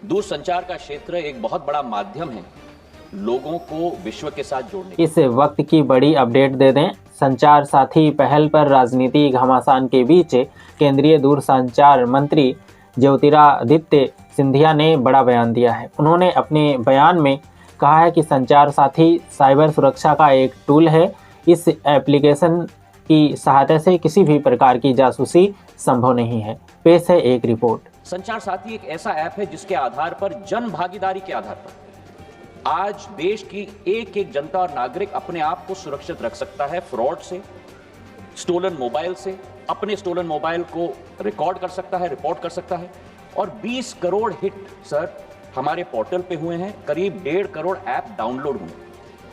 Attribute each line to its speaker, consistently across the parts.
Speaker 1: दूरसंचार का क्षेत्र एक बहुत बड़ा माध्यम है लोगों को विश्व के साथ जोड़ने।
Speaker 2: इस वक्त की बड़ी अपडेट दे दें। संचार साथी पहल पर राजनीति घमासान के बीच केंद्रीय दूरसंचार मंत्री ज्योतिरादित्य सिंधिया ने बड़ा बयान दिया है। उन्होंने अपने बयान में कहा है कि संचार साथी साइबर सुरक्षा का एक टूल है। इस एप्लीकेशन की सहायता से किसी भी प्रकार की जासूसी संभव नहीं है। पेश है एक रिपोर्ट।
Speaker 1: संचार साथी एक ऐसा ऐप है जिसके आधार पर जन भागीदारी के आधार पर आज देश की एक एक जनता और नागरिक अपने आप को सुरक्षित रख सकता है फ्रॉड से, स्टोलन मोबाइल से। अपने स्टोलन मोबाइल को रिकॉर्ड कर सकता है, रिपोर्ट कर सकता है। और 20 करोड़ हिट सर हमारे पोर्टल पे हुए हैं, करीब 1.5 करोड़ ऐप डाउनलोड हुए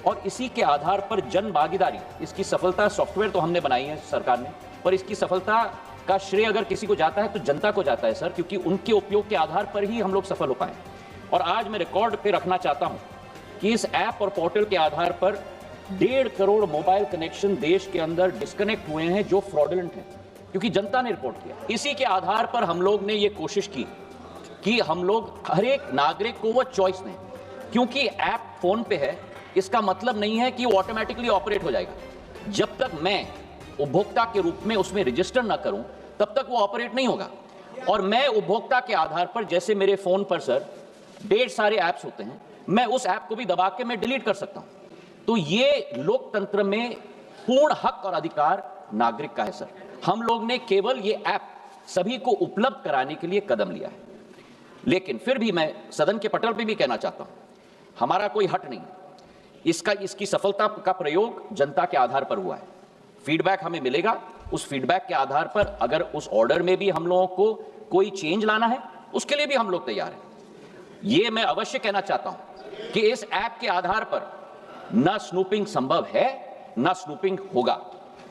Speaker 1: और इसी के आधार पर जन भागीदारी, इसकी सफलता, सॉफ्टवेयर तो हमने बनाई है सरकार ने, पर इसकी सफलता का श्रेय अगर किसी को जाता है तो जनता को जाता है सर, क्योंकि उनके उपयोग के आधार पर ही हम लोग सफल हो पाए। और आज मैं रिकॉर्ड पे रखना चाहता हूं कि इस ऐप और पोर्टल के आधार पर 1.5 करोड़ मोबाइल कनेक्शन देश के अंदर डिस्कनेक्ट हुए हैं जो फ्रॉडुलेंट हैं, क्योंकि जनता ने रिपोर्ट किया। इसी के आधार पर हम लोग ने ये कोशिश की कि हम लोग हर एक नागरिक को वो चॉइस दें, क्योंकि ऐप फोन पे है इसका मतलब नहीं है कि वो ऑटोमेटिकली ऑपरेट हो जाएगा। जब तक मैं उपभोक्ता के रूप में उसमें रजिस्टर ना करूं तब तक वो ऑपरेट नहीं होगा। और मैं उपभोक्ता के आधार पर, जैसे मेरे फोन पर सर ढेर सारे ऐप्स होते हैं, मैं उस ऐप को भी दबा के मैं डिलीट कर सकता हूं। तो ये लोकतंत्र में पूर्ण हक और अधिकार नागरिक का है सर। हम लोग ने केवल ये ऐप सभी को उपलब्ध कराने के लिए कदम लिया है। लेकिन फिर भी मैं सदन के पटल पे भी कहना चाहता हूं, हमारा कोई हट नहीं। इसकी सफलता का प्रयोग जनता के आधार पर हुआ है। फीडबैक हमें मिलेगा, उस फीडबैक के आधार पर अगर उस ऑर्डर में भी हम लोगों को कोई चेंज लाना है उसके लिए भी हम लोग तैयार हैं। ये मैं अवश्य कहना चाहता हूं कि इस ऐप के आधार पर न स्नूपिंग संभव है, न स्नूपिंग होगा।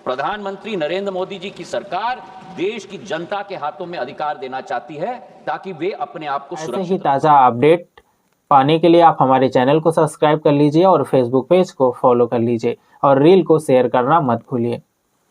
Speaker 1: प्रधानमंत्री नरेंद्र मोदी जी की सरकार देश की जनता के हाथों में अधिकार देना चाहती है ताकि वे अपने आप को सुरक्षित।
Speaker 2: ऐसे ही ताज़ा अपडेट पाने के लिए आप हमारे चैनल को सब्सक्राइब कर लीजिए और फेसबुक पेज को फॉलो कर लीजिए और रील को शेयर करना मत भूलिए।